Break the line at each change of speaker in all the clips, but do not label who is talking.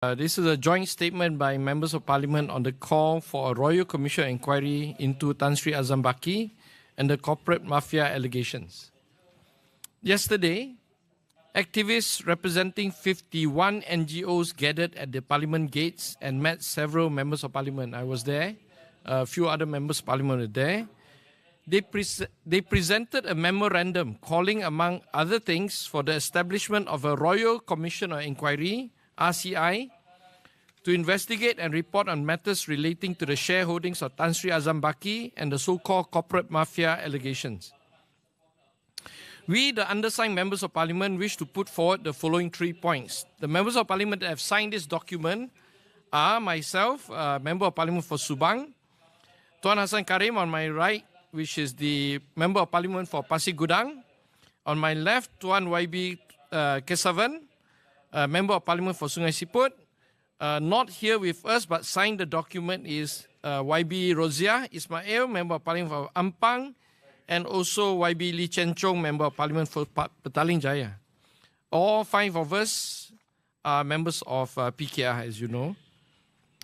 This is a joint statement by members of parliament on the call for a royal commission inquiry into Tan Sri Azam Baki and the corporate mafia allegations. Yesterday, activists representing 51 NGOs gathered at the parliament gates and met several members of parliament. I was there. A few other members of parliament were there. They presented a memorandum calling, among other things, for the establishment of a Royal Commission or Inquiry, RCI, to investigate and report on matters relating to the shareholdings of Tan Sri Azam Baki and the so-called corporate mafia allegations. We, the undersigned members of parliament, wish to put forward the following 3 points. The members of parliament that have signed this document are myself, member of parliament for Subang, Tuan Hassan Karim on my right, which is the member of parliament for Pasir Gudang. On my left, Tuan YB Kesavan, member of parliament for Sungai Siput. Not here with us but signed the document is YB Rozia Ismail, member of parliament for Ampang, and also YB Lee Chen Chong, member of parliament for Petaling Jaya. All 5 of us are members of PKR, as you know.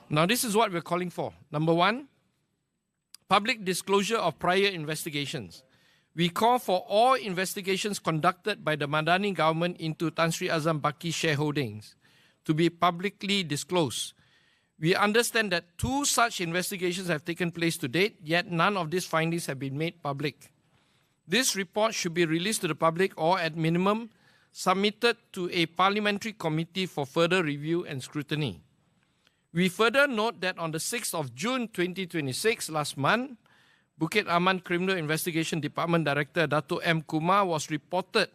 Now, this is what we're calling for. Number 1, public disclosure of prior investigations. We call for all investigations conducted by the Madani government into Tan Sri Azam Baki shareholdings to be publicly disclosed. We understand that 2 such investigations have taken place to date, yet none of these findings have been made public. This report should be released to the public or, at minimum, submitted to a parliamentary committee for further review and scrutiny. We further note that on the 6th of June 2026, last month, Bukit Aman Criminal Investigation Department Director Dato' M. Kumar was reported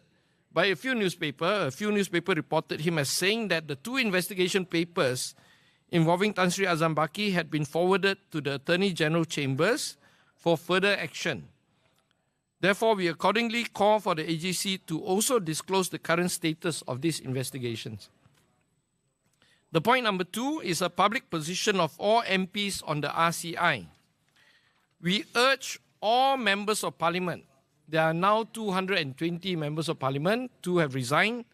by a few newspapers. A few newspapers reported him as saying that the 2 investigation papers involving Tan Sri Azam Baki had been forwarded to the Attorney General Chambers for further action. Therefore, we accordingly call for the AGC to also disclose the current status of these investigations. The point number 2 is a public position of all MPs on the RCI. We urge all members of parliament, there are now 220 members of parliament, 2 have resigned,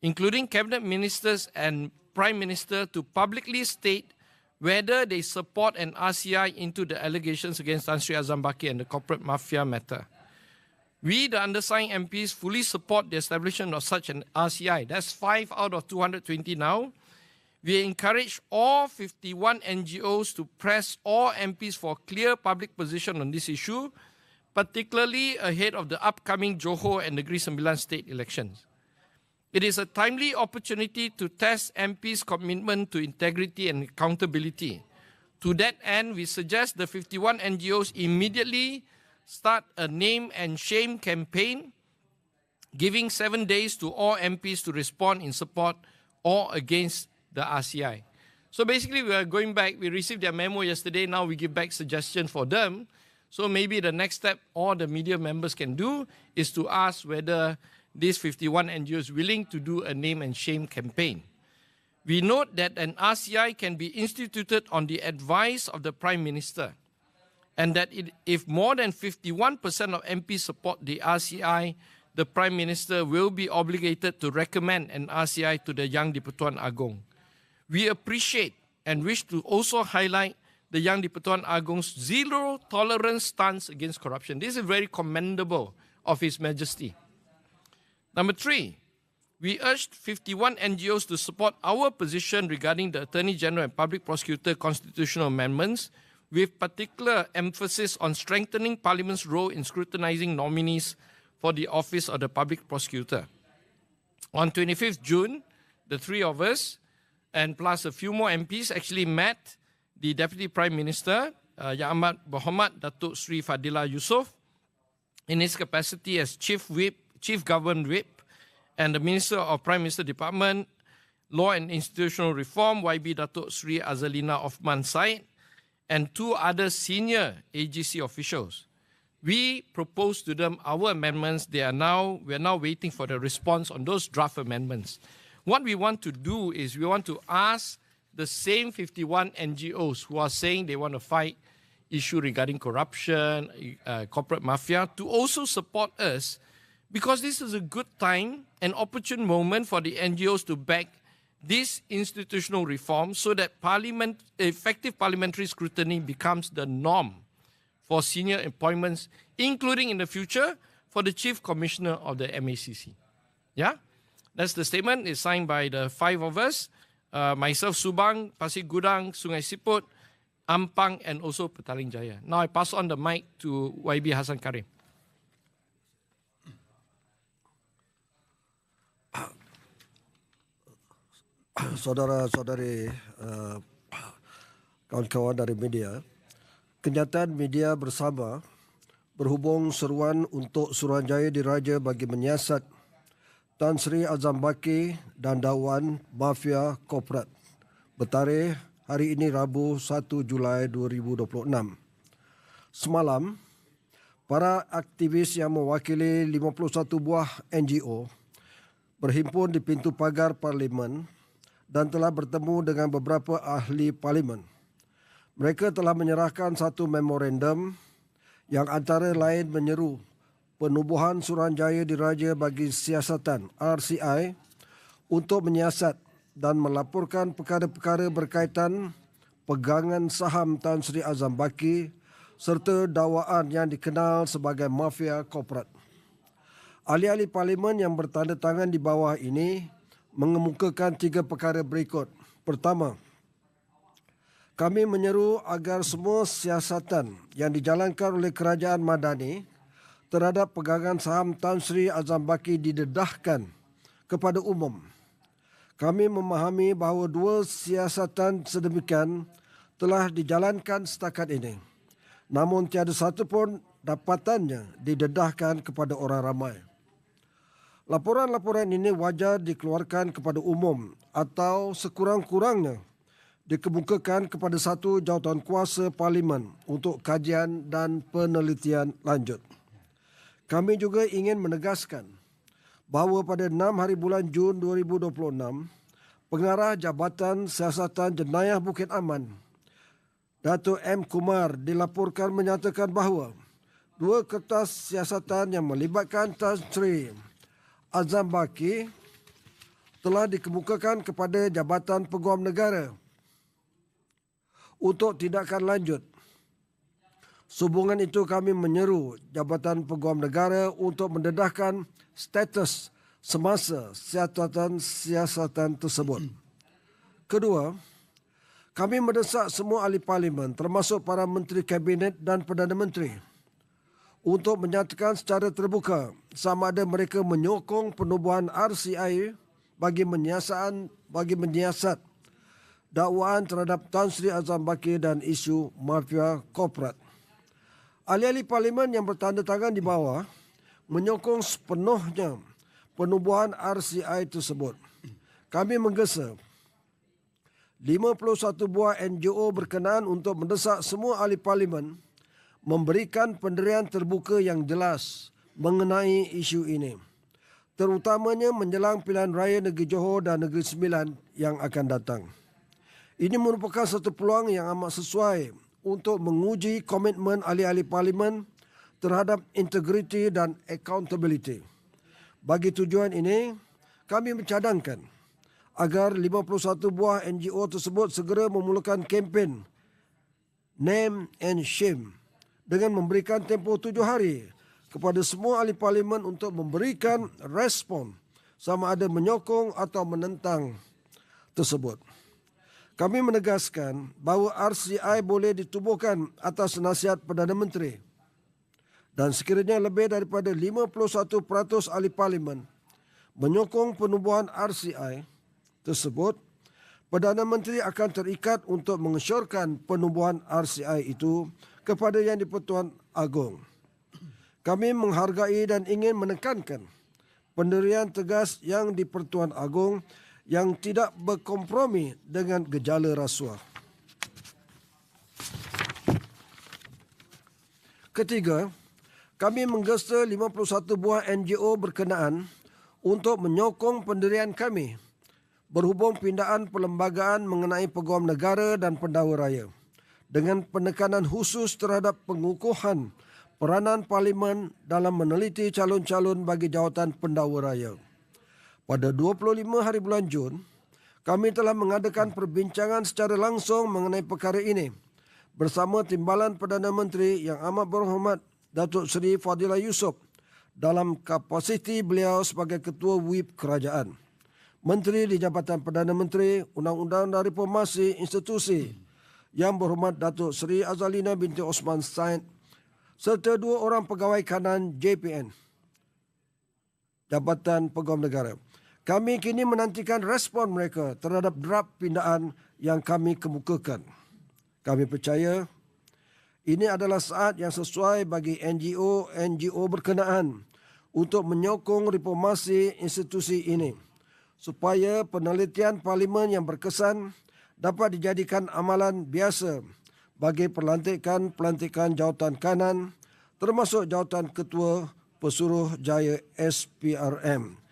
including cabinet ministers and prime minister, to publicly state whether they support an RCI into the allegations against Tan Sri Azam Baki and the corporate mafia matter. We, the undersigned MPs, fully support the establishment of such an RCI. That's 5 out of 220 now. We encourage all 51 NGOs to press all MPs for a clear public position on this issue, particularly ahead of the upcoming Johor and Negeri Sembilan state elections. It is a timely opportunity to test MPs' commitment to integrity and accountability. To that end, we suggest the 51 NGOs immediately start a name and shame campaign, giving 7 days to all MPs to respond in support or against the RCI. So basically, we are going back. We received their memo yesterday. Now we give back suggestions for them. So maybe the next step all the media members can do is to ask whether these 51 NGOs are willing to do a name and shame campaign. We note that an RCI can be instituted on the advice of the Prime Minister, and that if more than 51% of MPs support the RCI, the Prime Minister will be obligated to recommend an RCI to the Yang di-Pertuan Agong. We appreciate and wish to also highlight the Yang di-Pertuan Agong's zero-tolerance stance against corruption. This is very commendable of His Majesty. Number 3, we urged 51 NGOs to support our position regarding the Attorney General and Public Prosecutor constitutional amendments, with particular emphasis on strengthening Parliament's role in scrutinizing nominees for the office of the Public Prosecutor. On 25th June, the 3 of us, and plus a few more MPs, actually met the Deputy Prime Minister, Yang Amat Berhormat Datuk Sri Fadilah Yusof, in his capacity as Chief Government Whip, and the Minister of Prime Minister Department, Law and Institutional Reform, YB Datuk Sri Azalina Othman Said, and 2 other senior AGC officials. We proposed to them our amendments. We are now waiting for the response on those draft amendments. What we want to do is we want to ask the same 51 NGOs who are saying they want to fight issue regarding corruption, corporate mafia, to also support us, because this is a good time, an opportune moment for the NGOs to back this institutional reform so that effective parliamentary scrutiny becomes the norm for senior appointments, including in the future for the Chief Commissioner of the MACC. Yeah, that's the statement. It's signed by the 5 of us, myself, Subang, Pasir Gudang, Sungai Siput, Ampang, and also Petaling Jaya. Now I pass on the mic to YB Hassan Karim.
Saudara-saudari, kawan-kawan dari media, kenyataan media bersama berhubung seruan untuk Suruhanjaya Diraja bagi menyiasat Tan Sri Azam Baki dan dakwaan mafia korporat bertarikh hari ini Rabu 1 Julai 2026. Semalam, para aktivis yang mewakili 51 buah NGO berhimpun di pintu pagar Parlimen dan telah bertemu dengan beberapa ahli Parlimen. Mereka telah menyerahkan satu memorandum yang antara lain menyeru penubuhan Suruhanjaya Diraja bagi siasatan RCI untuk menyiasat dan melaporkan perkara-perkara berkaitan pegangan saham Tan Sri Azam Baki serta dakwaan yang dikenal sebagai mafia korporat. Ahli-ahli Parlimen yang bertandatangan di bawah ini mengemukakan 3 perkara berikut. Pertama, kami menyeru agar semua siasatan yang dijalankan oleh kerajaan Madani terhadap pegangan saham Tan Sri Azam Baki didedahkan kepada umum. Kami memahami bahawa 2 siasatan sedemikian telah dijalankan setakat ini. Namun tiada satu pun dapatannya didedahkan kepada orang ramai. Laporan-laporan ini wajar dikeluarkan kepada umum atau sekurang-kurangnya dikemukakan kepada satu jawatankuasa Parlimen untuk kajian dan penelitian lanjut. Kami juga ingin menegaskan bahawa pada 6 hari bulan Jun 2026, Pengarah Jabatan Siasatan Jenayah Bukit Aman, Dato' M. Kumar dilaporkan menyatakan bahawa 2 kertas siasatan yang melibatkan Tan Sri Azam Baki telah dikemukakan kepada Jabatan Peguam Negara untuk tindakan lanjut. Sehubungan itu kami menyeru Jabatan Peguam Negara untuk mendedahkan status semasa siasatan tersebut. Kedua, kami mendesak semua ahli Parlimen termasuk para Menteri Kabinet dan Perdana Menteri untuk menyatakan secara terbuka sama ada mereka menyokong penubuhan RCI bagi menyiasat dakwaan terhadap Tan Sri Azam Baki dan isu mafia korporat. Ahli-ahli Parlimen yang bertandatangan di bawah menyokong sepenuhnya penubuhan RCI tersebut. Kami menggesa 51 buah NGO berkenaan untuk mendesak semua ahli Parlimen memberikan pendirian terbuka yang jelas mengenai isu ini, terutamanya menjelang pilihan raya Negeri Johor dan Negeri Sembilan yang akan datang. Ini merupakan satu peluang yang amat sesuai untuk menguji komitmen ahli-ahli Parlimen terhadap integriti dan accountability. Bagi tujuan ini, kami mencadangkan agar 51 buah NGO tersebut segera memulakan kempen Name and Shame dengan memberikan tempoh 7 hari kepada semua ahli Parlimen untuk memberikan respon sama ada menyokong atau menentang tersebut. Kami menegaskan bahawa RCI boleh ditubuhkan atas nasihat Perdana Menteri dan sekiranya lebih daripada 51% ahli Parlimen menyokong penubuhan RCI tersebut, Perdana Menteri akan terikat untuk mengesyorkan penubuhan RCI itu kepada Yang di-Pertuan Agong. Kami menghargai dan ingin menekankan pendirian tegas Yang di-Pertuan Agong yang tidak berkompromi dengan gejala rasuah. Ketiga, kami menggesa 51 buah NGO berkenaan untuk menyokong pendirian kami berhubung pindaan perlembagaan mengenai peguam negara dan pendakwa raya dengan penekanan khusus terhadap pengukuhan peranan Parlimen dalam meneliti calon-calon bagi jawatan pendakwa raya. Pada 25 hari bulan Jun, Kami telah mengadakan perbincangan secara langsung mengenai perkara ini bersama Timbalan Perdana Menteri Yang Amat Berhormat Datuk Seri Fadilah Yusof dalam kapasiti beliau sebagai Ketua WIP Kerajaan. Menteri di Jabatan Perdana Menteri, Undang-Undang dan Reformasi Institusi Yang Berhormat Datuk Seri Azalina binti Osman Said serta 2 orang pegawai kanan JPN, Jabatan Peguam Negara. Kami kini menantikan respon mereka terhadap draft pindaan yang kami kemukakan. Kami percaya ini adalah saat yang sesuai bagi NGO berkenaan untuk menyokong reformasi institusi ini supaya penelitian parlimen yang berkesan dapat dijadikan amalan biasa bagi pelantikan jawatan kanan termasuk jawatan Ketua Pesuruhjaya SPRM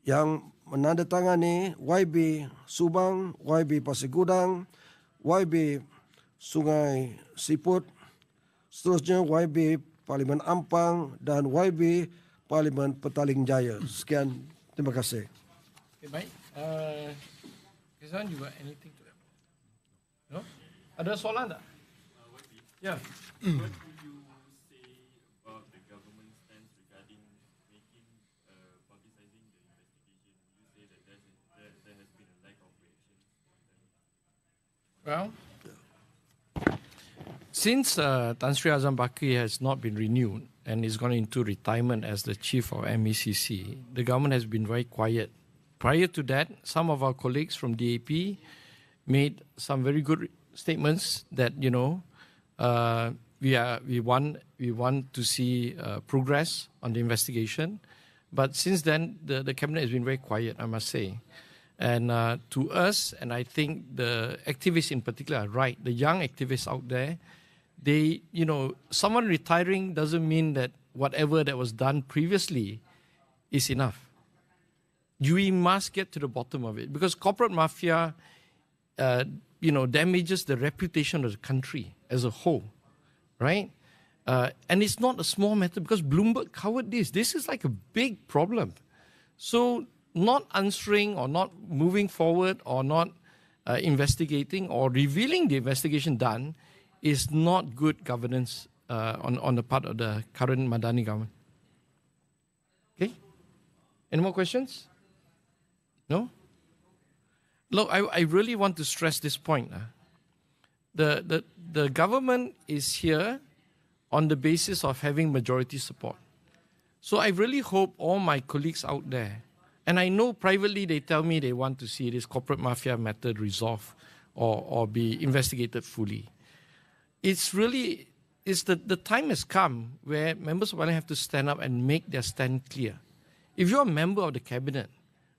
yang menandatangani YB Subang, YB Pasir Gudang, YB Sungai Siput, seterusnya YB Parlimen Ampang dan YB Parlimen Petaling Jaya. Sekian, terima kasih.
Okay, baik. Kesan juga anything to add? No? Ada soalan tak? Ya.
What would you say about the government stance regarding making publicizing the investigation? You say that there has been a lack of reaction.
Well, since Tan Sri Azam Baki has not been renewed and is gone into retirement as the chief of MACC, the government has been very quiet. Prior to that, some of our colleagues from DAP made some very good statements that, you know, we want to see progress on the investigation. But since then, the cabinet has been very quiet, I must say. And to us, and I think the activists in particular are right, the young activists out there, they, you know, someone retiring doesn't mean that whatever that was done previously is enough. We must get to the bottom of it because corporate mafia, you know, damages the reputation of the country as a whole, right? And it's not a small matter because Bloomberg covered this. This is like a big problem. So not answering or not moving forward or not investigating or revealing the investigation done is not good governance on the part of the current Madani government. Okay? Any more questions? No? Look, I really want to stress this point. The government is here on the basis of having majority support. So I really hope all my colleagues out there, and I know privately they tell me they want to see this corporate mafia matter resolved or be investigated fully. It's really, the time has come where members of parliament have to stand up and make their stand clear. If you're a member of the cabinet,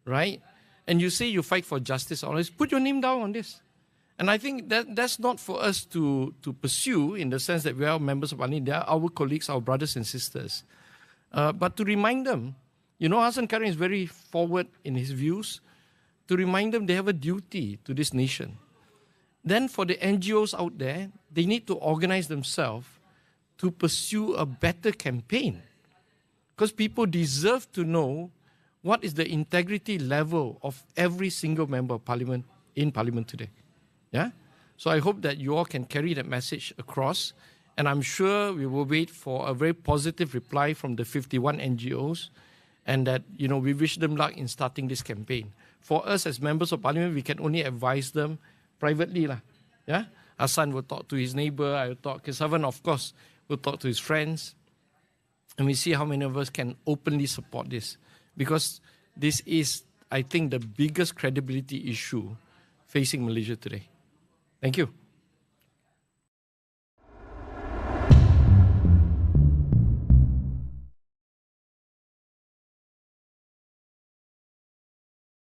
right, and you say you fight for justice, always put your name down on this. And I think that's not for us to pursue in the sense that we are members of parliament. They are our colleagues, our brothers and sisters. But to remind them, you know, Hassan Karim is very forward in his views, to remind them they have a duty to this nation. Then for the NGOs out there, they need to organize themselves to pursue a better campaign. Because people deserve to know what is the integrity level of every single member of parliament in parliament today. Yeah? So I hope that you all can carry that message across. And I'm sure we will wait for a very positive reply from the 51 NGOs and that, you know, we wish them luck in starting this campaign. For us as members of parliament, we can only advise them privately. Yeah? Hassan will talk to his neighbor, I will talk, Kesavan, of course, will talk to his friends. And we see how many of us can openly support this. Because this is, I think, the biggest credibility issue facing Malaysia today. Thank you.